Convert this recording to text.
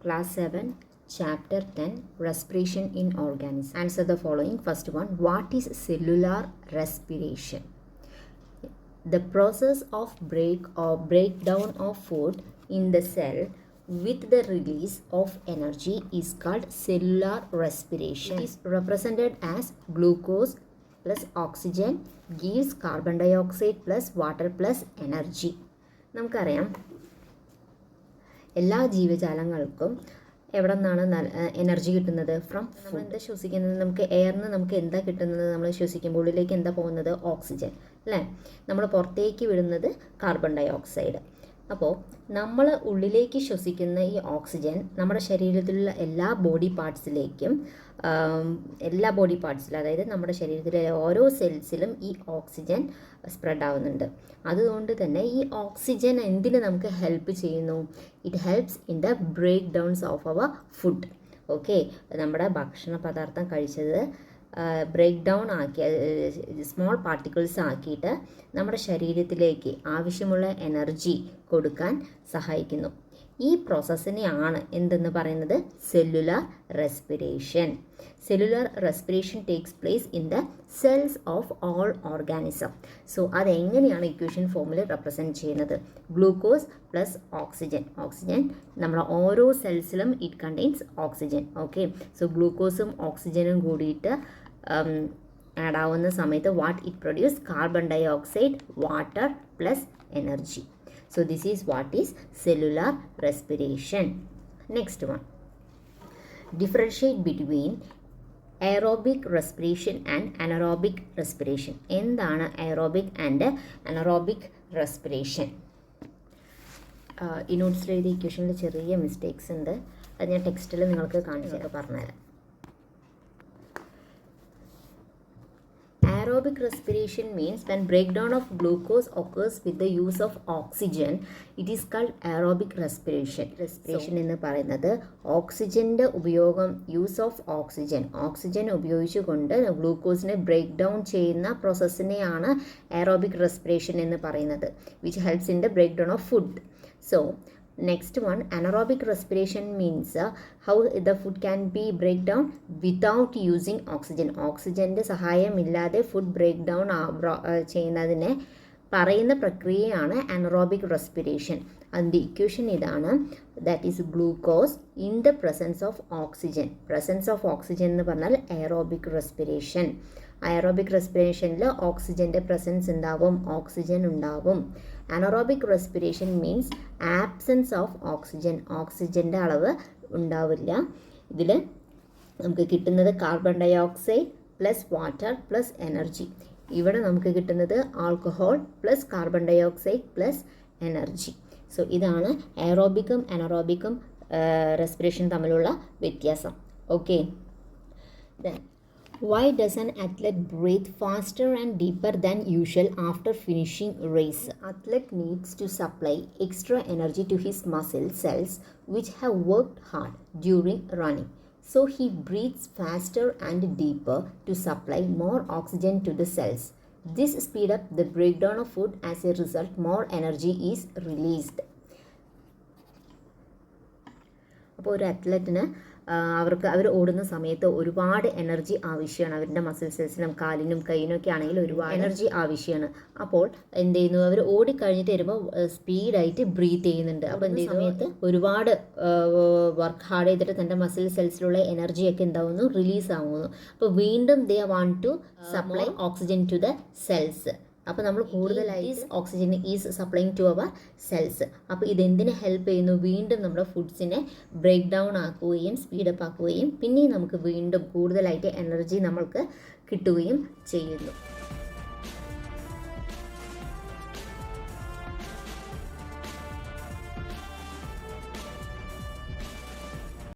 Class 7, Chapter 10, Respiration in Organisms. Answer the following. First one, what is cellular respiration? The process of breakdown of food in the cell with the release of energy is called cellular respiration. It is represented as glucose plus oxygen gives carbon dioxide plus water plus energy. നമുക്കറിയാം എല്ലാ ജീവജാലങ്ങൾക്കും എവിടെ നിന്നാണ് energy കിട്ടുന്നത്? From food. എന്താ ശ്വസിക്കുന്നത്? നമുക്ക് എയറിന് നമുക്ക് എന്താ കിട്ടുന്നത്? നമ്മൾ ശ്വസിക്കുമ്പോൾ ഉള്ളിലേക്ക് എന്താ പോകുന്നത്? ഓക്സിജൻ അല്ലേ? നമ്മൾ പുറത്തേക്ക് വിടുന്നത് കാർബൺ ഡൈ ഓക്സൈഡ്. അപ്പോൾ നമ്മൾ ഉള്ളിലേക്ക് ശ്വസിക്കുന്ന ഈ ഓക്സിജൻ നമ്മുടെ ശരീരത്തിലുള്ള എല്ലാ ബോഡി പാർട്സിലും, അതായത് നമ്മുടെ ശരീരത്തിലെ ഓരോ സെൽസിലും ഈ ഓക്സിജൻ സ്പ്രെഡ് ആവുന്നുണ്ട്. അതുകൊണ്ട് തന്നെ ഈ ഓക്സിജൻ എന്തിന് നമുക്ക് ഹെൽപ്പ് ചെയ്യുന്നു? It helps in the break downs of our food. Okay, നമ്മുടെ ഭക്ഷണ പദാർത്ഥം കഴിച്ചത് ബ്രേക്ക് ഡൗൺ ആക്കി സ്മോൾ പാർട്ടിക്കിൾസ് ആക്കിയിട്ട് നമ്മുടെ ശരീരത്തിലേക്ക് ആവശ്യമുള്ള എനർജി കൊടുക്കാൻ സഹായിക്കുന്നു. ഈ പ്രോസസ്സിനെയാണ് എന്തെന്ന് പറയുന്നത്? Cellular respiration. Cellular respiration takes place in the cells of all organism. So അതെങ്ങനെയാണ് ഇക്വേഷൻ ഫോമിൽ റെപ്രസെൻറ്റ് ചെയ്യുന്നത്? Glucose plus oxygen. ഓക്സിജൻ നമ്മുടെ ഓരോ സെൽസിലും it contains oxygen. Okay, so ഗ്ലൂക്കോസും ഓക്സിജനും കൂടിയിട്ട് ആഡ് ആവുന്ന സമയത്ത് what it produce? Carbon dioxide, water plus energy. So this is what is cellular respiration. Next one, differentiate between aerobic respiration and anaerobic respiration. എന്താണ് aerobic and anaerobic respiration? ഈ നോട്ട്സിൽ എഴുതിയ ഇക്വേഷനിൽ ചെറിയ മിസ്റ്റേക്സ് ഉണ്ട്. അത് ഞാൻ ടെക്സ്റ്റിൽ നിങ്ങൾക്ക് കാണിച്ചൊക്കെ പറഞ്ഞുതരാം. Aerobic respiration means when breakdown of glucose occurs with the use of oxygen, it is called aerobic respiration. Respiration എന്ന് പറയുന്നത് ഓക്സിജൻ്റെ ഉപയോഗം, യൂസ് ഓഫ് ഓക്സിജൻ ഉപയോഗിച്ചുകൊണ്ട് ഗ്ലൂക്കോസിനെ ബ്രേക്ക് ഡൗൺ ചെയ്യുന്ന പ്രോസസ്സിനെയാണ് aerobic respiration എന്ന് പറയുന്നത്, which helps in the breakdown of food. So next one, anaerobic respiration means how the food can be break down without using oxygen. ഓക്സിജൻ്റെ സഹായമില്ലാതെ ഫുഡ് ബ്രേക്ക് ഡൗൺ ചെയ്യുന്നതിനെ പറയുന്ന പ്രക്രിയയാണ് anaerobic respiration. അതിൻ്റെ equation ഇതാണ്. That is glucose in the presence of oxygen. Presence of oxygen എന്ന് പറഞ്ഞാൽ aerobic respiration. Aerobic റെസ്പിറേഷനിൽ ഓക്സിജൻ്റെ പ്രസൻസ് ഉണ്ടാവും, ഓക്സിജൻ ഉണ്ടാവും. Anaerobic respiration means absence of oxygen. ഓക്സിജൻ്റെ അളവ് ഉണ്ടാവില്ല. ഇതിൽ നമുക്ക് കിട്ടുന്നത് carbon dioxide plus water plus energy. ഇവിടെ നമുക്ക് കിട്ടുന്നത് alcohol plus carbon dioxide plus energy. So ഇതാണ് എയറോബിക്കും അനറോബിക്കും റെസ്പിറേഷൻ തമ്മിലുള്ള വ്യത്യാസം. Okay, then why does an athlete breathe faster and deeper than usual after finishing race? Athlete needs to supply extra energy to his muscle cells which have worked hard during running. So he breathes faster and deeper to supply more oxygen to the cells. This speeds up the breakdown of food. As a result, more energy is released. അപ്പോൾ ഒരു അത്ലറ്റിന് അവർ ഓടുന്ന സമയത്ത് ഒരുപാട് energy ആവശ്യമാണ്. അവരുടെ muscle സെൽസിനും കാലിനും കൈയിനും ഒക്കെ ആണെങ്കിൽ ഒരുപാട് എനർജി ആവശ്യമാണ്. അപ്പോൾ എന്ത് ചെയ്യുന്നു? അവർ ഓടിക്കഴിഞ്ഞിട്ട് വരുമ്പോൾ സ്പീഡായിട്ട് ബ്രീത്ത് ചെയ്യുന്നുണ്ട്. അപ്പോൾ എന്ത് ചെയ്യുന്ന സമയത്ത് ഒരുപാട് വർക്ക് ഹാർഡ് ചെയ്തിട്ട് തൻ്റെ മസിൽ സെൽസിലുള്ള എനർജിയൊക്കെ എന്താവുന്നു? റിലീസ് ആവുന്നു. അപ്പോൾ വീണ്ടും they want to supply oxygen to the cells. അപ്പോൾ നമ്മൾ കൂടുതലായിട്ട് oxygen is supplying to our cells. അപ്പോൾ ഇതെന്തിനെ ഹെൽപ്പ് ചെയ്യുന്നു? വീണ്ടും നമ്മുടെ ഫുഡ്സിനെ ബ്രേക്ക് ഡൗൺ ആക്കുകയും സ്പീഡപ്പ് ആക്കുകയും പിന്നെ നമുക്ക് വീണ്ടും കൂടുതലായിട്ട് എനർജി നമ്മൾക്ക് കിട്ടുകയും ചെയ്യുന്നു.